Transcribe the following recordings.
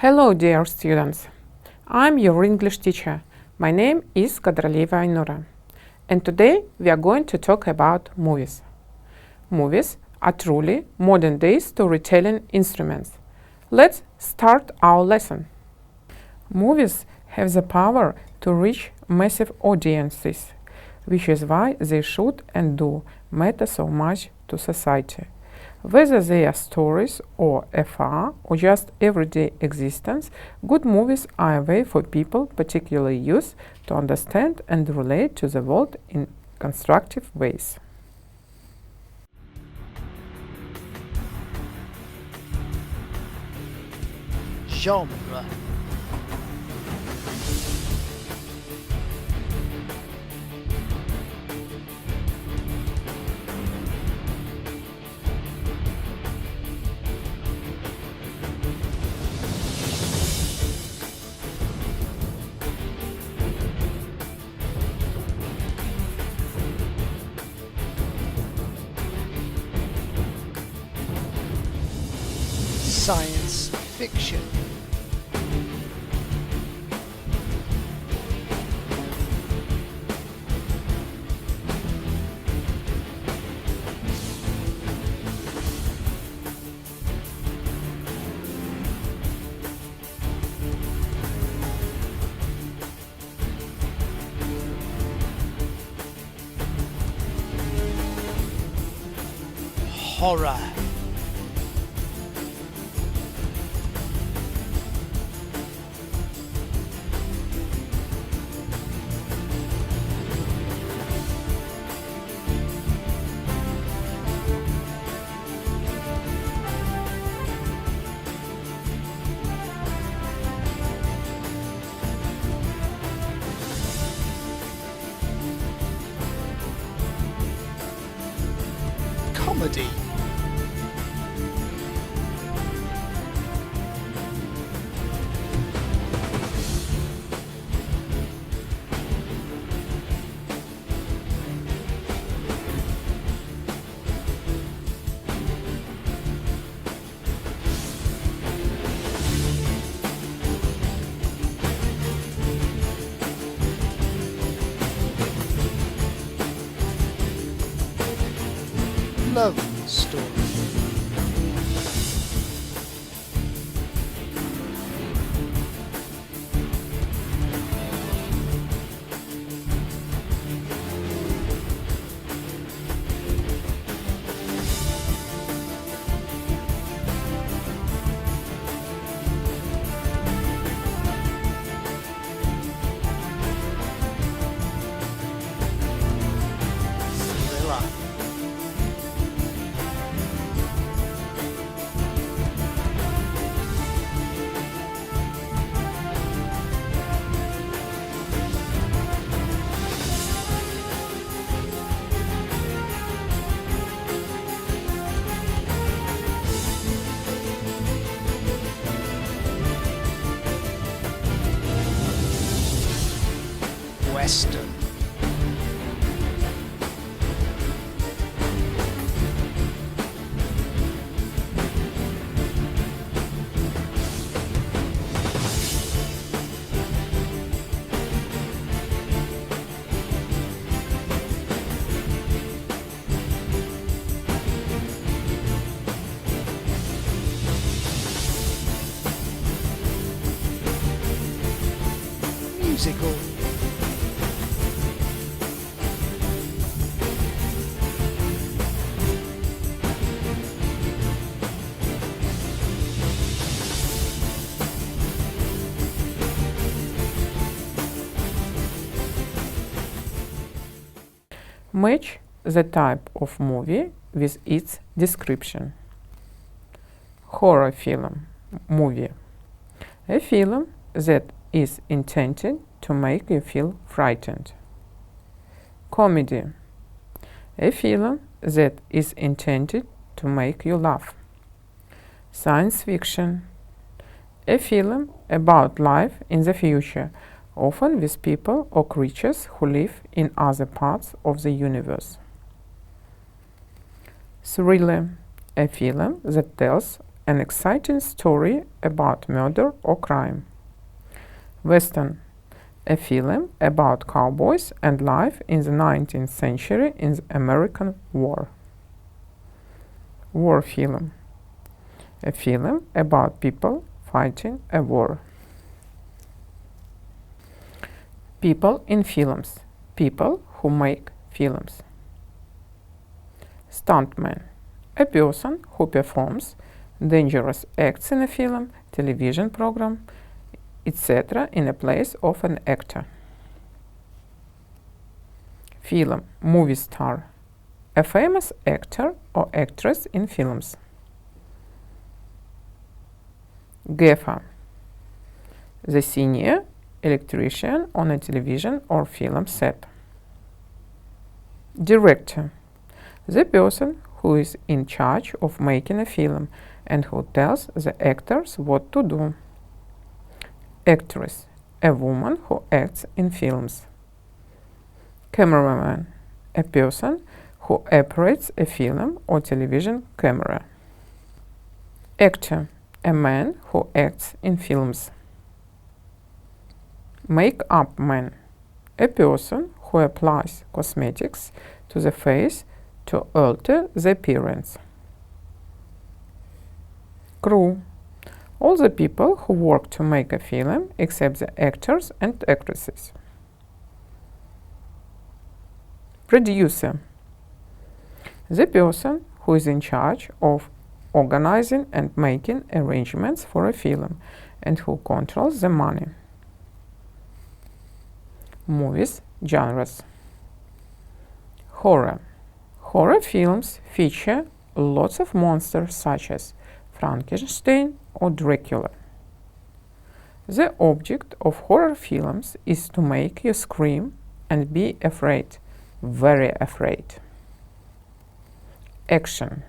Hello, dear students. I'm your English teacher. My name is Айнура, and today we are going to talk about movies. Movies are truly modern-day storytelling instruments. Let's start our lesson. Movies have the power to reach massive audiences, which is why they should and do matter so much to society. Whether they are stories or afar or just everyday existence, good movies are a way for people, particularly youth, to understand and relate to the world in constructive ways. Genre. Science fiction. Horror. Comedy. Love story. Thriller. Western. Musical. Match the type of movie with its description. Horror film, movie. A film that is intended to make you feel frightened. Comedy. A film that is intended to make you laugh. Science fiction. A film about life in the future, often with people or creatures who live in other parts of the universe. Thriller. A film that tells an exciting story about murder or crime. Western, a film about cowboys and life in the 19th century in the American War. War film, a film about people fighting a war. People in films, people who make films. Stuntman, a person who performs dangerous acts in a film, television program, etc. in a place of an actor. Film, movie star, a famous actor or actress in films. Gaffer, the senior electrician on a television or film set. Director, the person who is in charge of making a film and who tells the actors what to do. Actress, a woman who acts in films. Cameraman, a person who operates a film or television camera. Actor, a man who acts in films. Make-up man, a person who applies cosmetics to the face to alter the appearance. Crew, all the people who work to make a film except the actors and actresses. Producer, the person who is in charge of organizing and making arrangements for a film and who controls the money. Movies genres. Horror. Horror films feature lots of monsters such as Frankenstein or Dracula. The object of horror films is to make you scream and be afraid, very afraid. Action.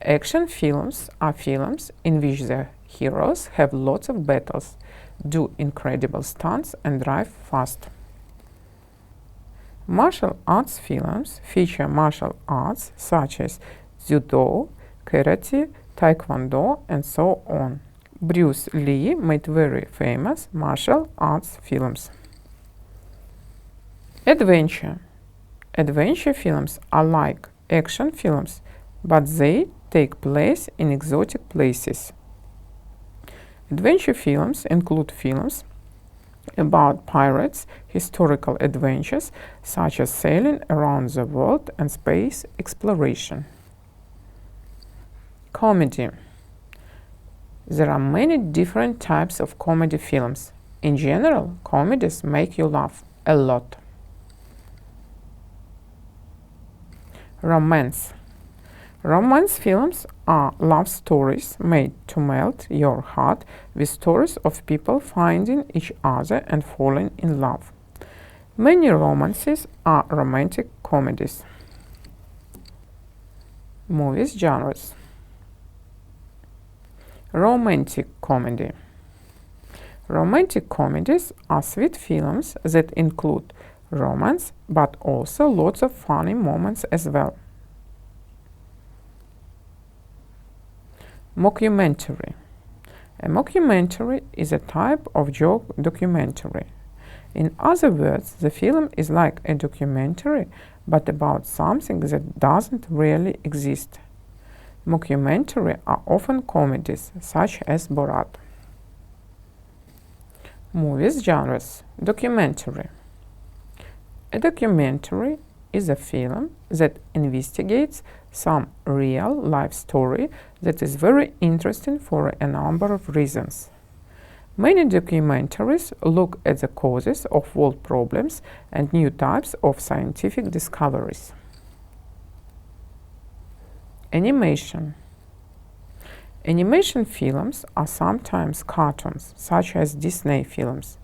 Action films are films in which the heroes have lots of battles, do incredible stunts and drive fast. Martial arts films feature martial arts such as judo, karate, taekwondo, and so on. Bruce Lee made very famous martial arts films. Adventure. Adventure films are like action films, but they take place in exotic places. Adventure films include films about pirates, historical adventures such as sailing around the world and space exploration. Comedy. There are many different types of comedy films. In general, comedies make you laugh a lot. Romance. Romance films are love stories made to melt your heart with stories of people finding each other and falling in love. Many romances are romantic comedies. Movies genres. Romantic comedy. Romantic comedies are sweet films that include romance, but also lots of funny moments as well. Mockumentary. A mockumentary is a type of joke documentary. In other words, the film is like a documentary, but about something that doesn't really exist. Mockumentary are often comedies, such as Borat. Movies genres. Documentary. A documentary is a film that investigates some real life story that is very interesting for a number of reasons. Many documentaries look at the causes of world problems and new types of scientific discoveries. Animation. Animation films are sometimes cartoons, such as Disney films.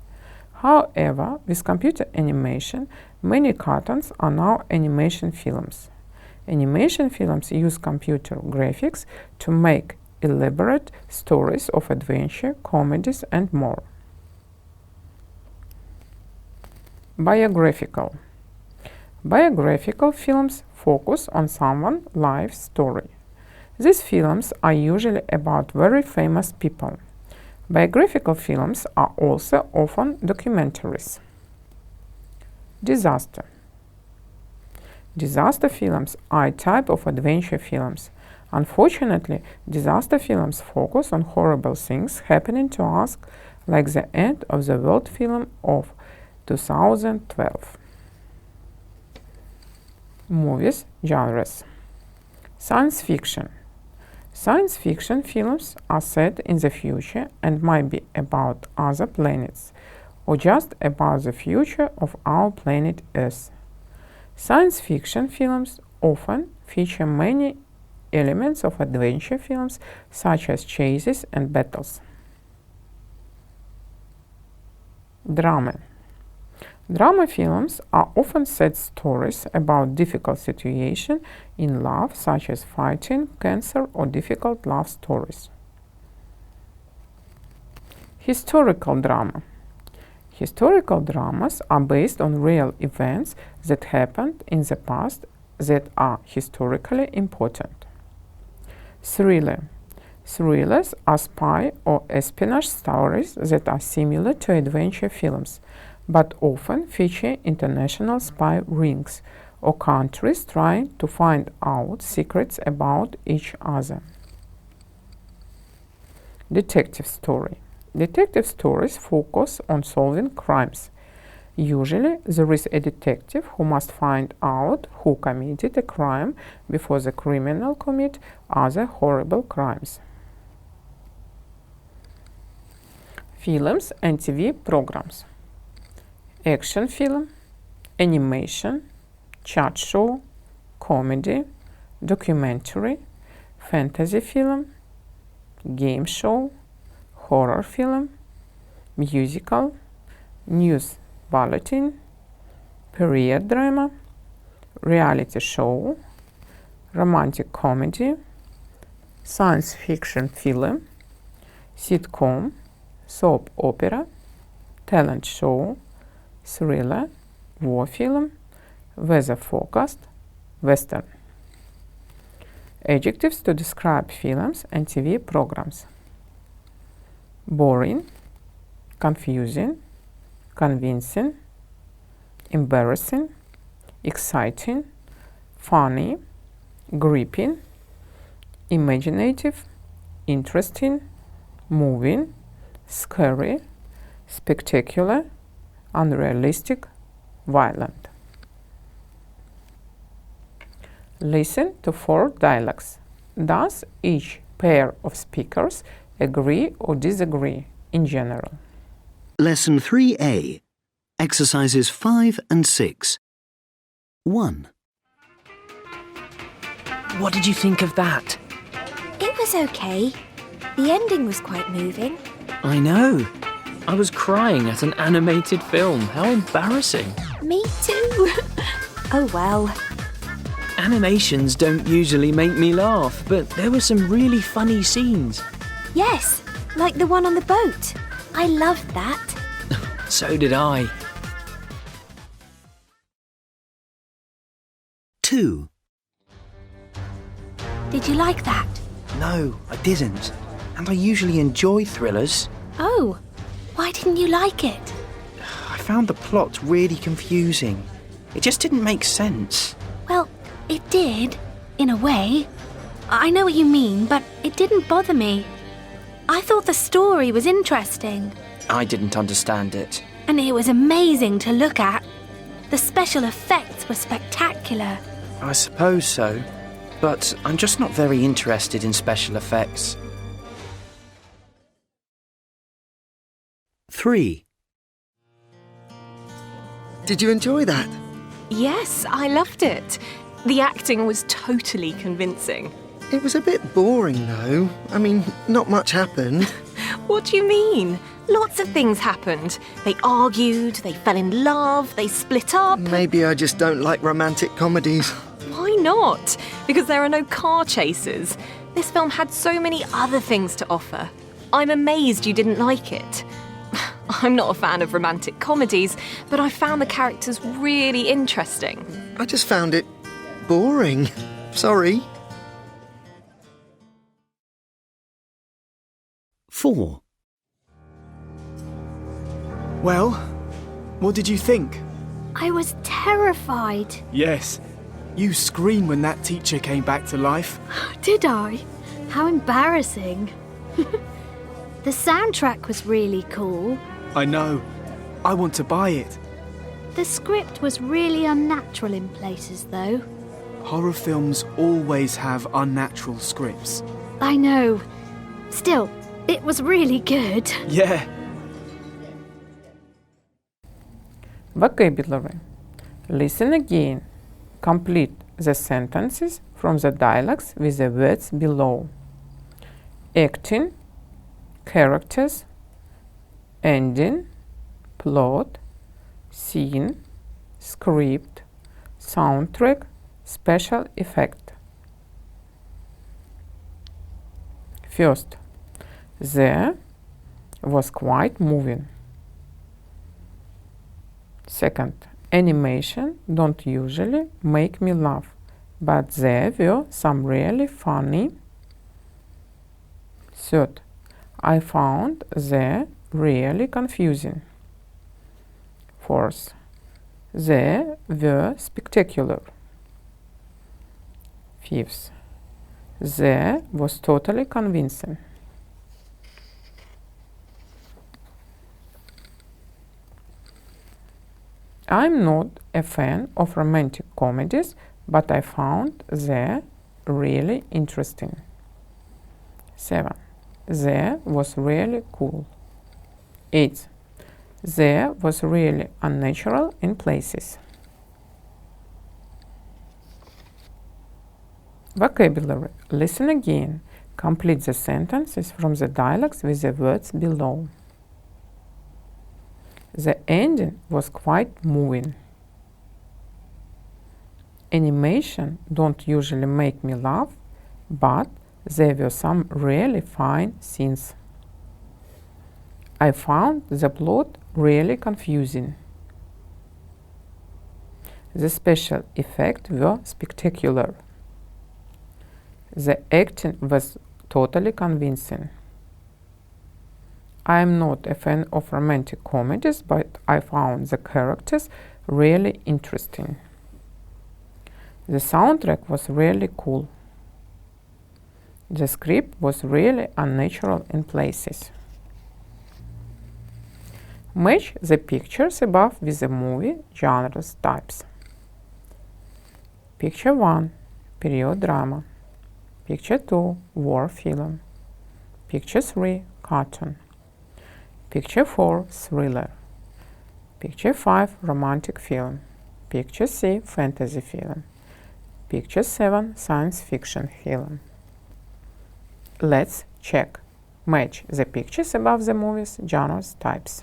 However, with computer animation, many cartoons are now animation films. Animation films use computer graphics to make elaborate stories of adventure, comedies, and more. Biographical. Biographical films focus on someone's life story. These films are usually about very famous people. Biographical films are also often documentaries. Disaster. Disaster films are a type of adventure films. Unfortunately, disaster films focus on horrible things happening to us, like the end of the world film of 2012. Movies genres. Science fiction. Science fiction films are set in the future and might be about other planets, or just about the future of our planet Earth. Science fiction films often feature many elements of adventure films, such as chases and battles. Drama. Drama films are often sad stories about difficult situations in love, such as fighting, cancer, or difficult love stories. Historical drama. Historical dramas are based on real events that happened in the past that are historically important. Thriller. Thrillers are spy or espionage stories that are similar to adventure films, but often feature international spy rings or countries trying to find out secrets about each other. Detective story. Detective stories focus on solving crimes. Usually, there is a detective who must find out who committed a crime before the criminal commit other horrible crimes. Films and TV programs. Action film, animation, chat show, comedy, documentary, fantasy film, game show, horror film, musical, news bulletin, period drama, reality show, romantic comedy, science fiction film, sitcom, soap opera, talent show, thriller, war film, weather forecast, western. Adjectives to describe films and TV programs. Boring, confusing, convincing, embarrassing, exciting, funny, gripping, imaginative, interesting, moving, scary, spectacular, unrealistic, violent. Listen to 4 dialogues. Does each pair of speakers agree or disagree in general? Lesson 3A, Exercises 5 and 6. 1. What did you think of that? It was okay. The ending was quite moving. I know. I was crying at an animated film. How embarrassing. Me too. Oh well. Animations don't usually make me laugh, but there were some really funny scenes. Yes, like the one on the boat. I loved that. So did I. 2. Did you like that? No, I didn't. And I usually enjoy thrillers. Oh, why didn't you like it? I found the plot really confusing. It just didn't make sense. Well, it did, in a way. I know what you mean, but it didn't bother me. I thought the story was interesting. I didn't understand it. And it was amazing to look at. The special effects were spectacular. I suppose so. But I'm just not very interested in special effects. 3. Did you enjoy that? Yes, I loved it. The acting was totally convincing. It was a bit boring though. I mean, not much happened. What do you mean? Lots of things happened. They argued, they fell in love, they split up. Maybe I just don't like romantic comedies. Why not? Because there are no car chases. This film had so many other things to offer. I'm amazed you didn't like it. I'm not a fan of romantic comedies, but I found the characters really interesting. I just found it boring. Sorry. 4. Well, what did you think? I was terrified. Yes. You screamed when that teacher came back to life. Did I? How embarrassing. The soundtrack was really cool. I know. I want to buy it. The script was really unnatural in places, though. Horror films always have unnatural scripts. I know. Still, it was really good. Yeah. Vocabulary. Listen again. Complete the sentences from the dialogues with the words below. Acting, characters, ending, plot, scene, script, soundtrack, special effect. First, there was quite moving. Second, animation don't usually make me laugh, but there were some really funny. Third, I found they really confusing. Fourth, they were spectacular. Fifth, they was totally convincing. I'm not a fan of romantic comedies, but I found they really interesting. 7. They was really cool. 8. They was really unnatural in places. Vocabulary. Listen again. Complete the sentences from the dialogues with the words below. The ending was quite moving. Animation don't usually make me laugh, but there were some really fine scenes. I found the plot really confusing. The special effects were spectacular. The acting was totally convincing. I am not a fan of romantic comedies, but I found the characters really interesting. The soundtrack was really cool. The script was really unnatural in places. Match the pictures above with the movie genres types. Picture 1, period drama. Picture 2, war film. Picture 3, cartoon. Picture 4, thriller. Picture 5, romantic film. Picture 6, fantasy film. Picture 7, science fiction film. Let's check. Match the pictures above the movies, genres, types.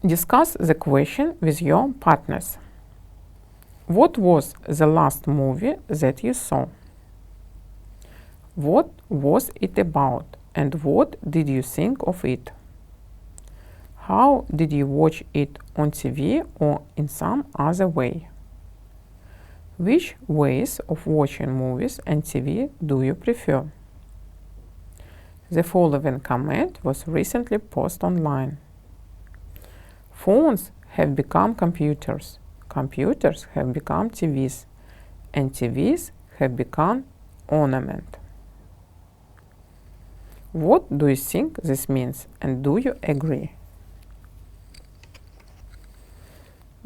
Discuss the question with your partners. What was the last movie that you saw? What was it about and what did you think of it? How did you watch it on TV or in some other way? Which ways of watching movies and TV do you prefer? The following comment was recently posted online. Phones have become computers, computers have become TVs, and TVs have become ornament. What do you think this means, and do you agree?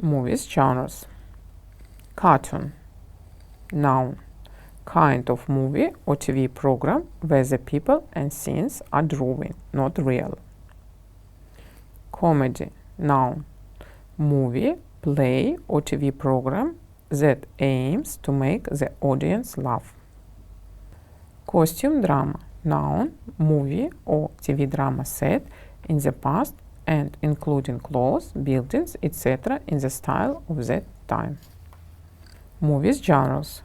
Movies genres. Cartoon. Noun. Kind of movie or TV program where the people and scenes are drawing, not real. Comedy. noun. Movie, play or TV program that aims to make the audience laugh. Costume drama, noun, movie or TV drama set in the past and including clothes, buildings, etc. in the style of that time. Movies genres.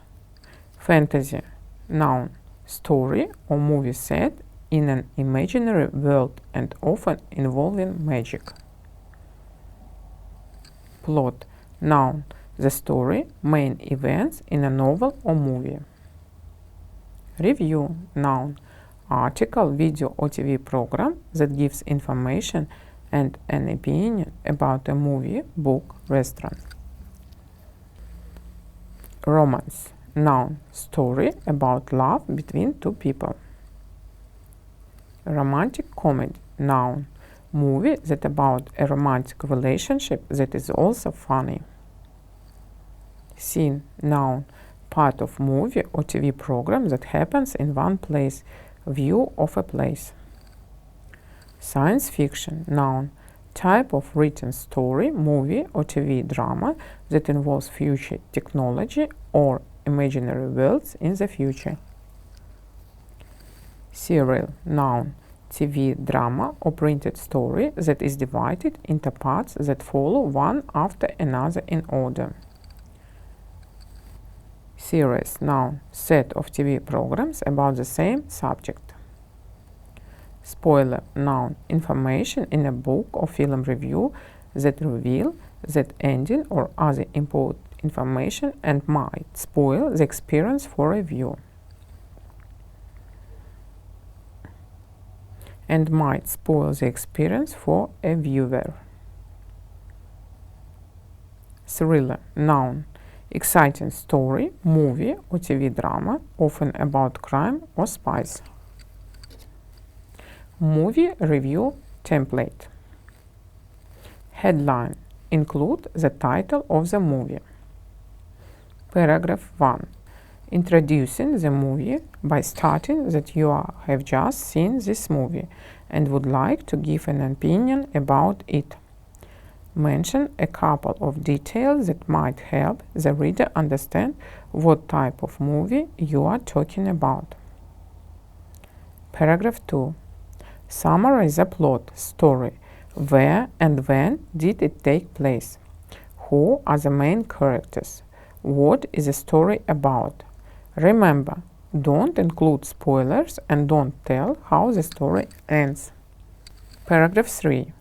Fantasy, noun, story or movie set in an imaginary world and often involving magic. Plot, noun, the story, main events in a novel or movie. Review, noun, article, video or TV program that gives information and an opinion about a movie, book, restaurant. Romance, noun, story about love between two people. Romantic comedy, noun, movie that about a romantic relationship that is also funny. Scene, noun, part of movie or TV program that happens in one place, view of a place. Science fiction, noun, type of written story, movie or TV drama that involves future technology or imaginary worlds in the future. Serial, noun, TV drama or printed story that is divided into parts that follow one after another in order. Series, noun, set of TV programs about the same subject. Spoiler, noun, information in a book or film review that reveal that ending or other important information and might spoil the experience for a viewer. Thriller, noun, exciting story, movie or TV drama, often about crime or spies. Movie review template. Headline, include the title of the movie. Paragraph 1. Introducing the movie by stating that you have just seen this movie and would like to give an opinion about it. Mention a couple of details that might help the reader understand what type of movie you are talking about. Paragraph 2. Summarize the plot, story, where and when did it take place, who are the main characters, what is the story about. Remember, don't include spoilers and don't tell how the story ends. Paragraph 3.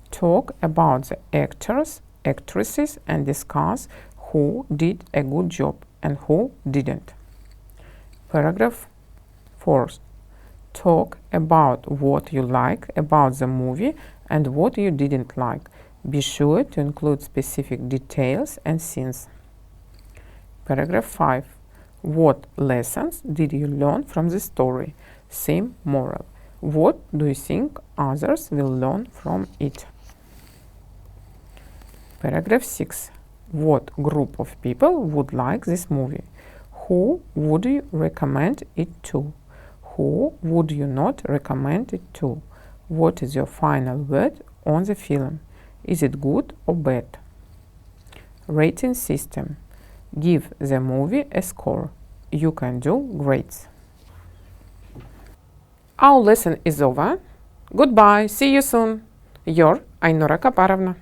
Talk about the actors, actresses and discuss who did a good job and who didn't. Paragraph 4. Talk about what you like about the movie and what you didn't like. Be sure to include specific details and scenes. Paragraph 5. What lessons did you learn from the story? Theme, moral. What do you think others will learn from it? Paragraph 6. What group of people would like this movie? Who would you recommend it to? Who would you not recommend it to? What is your final word on the film? Is it good or bad? Rating system. Give the movie a score. You can do grades. Our lesson is over. Goodbye. See you soon. Your Ainura Kaparovna.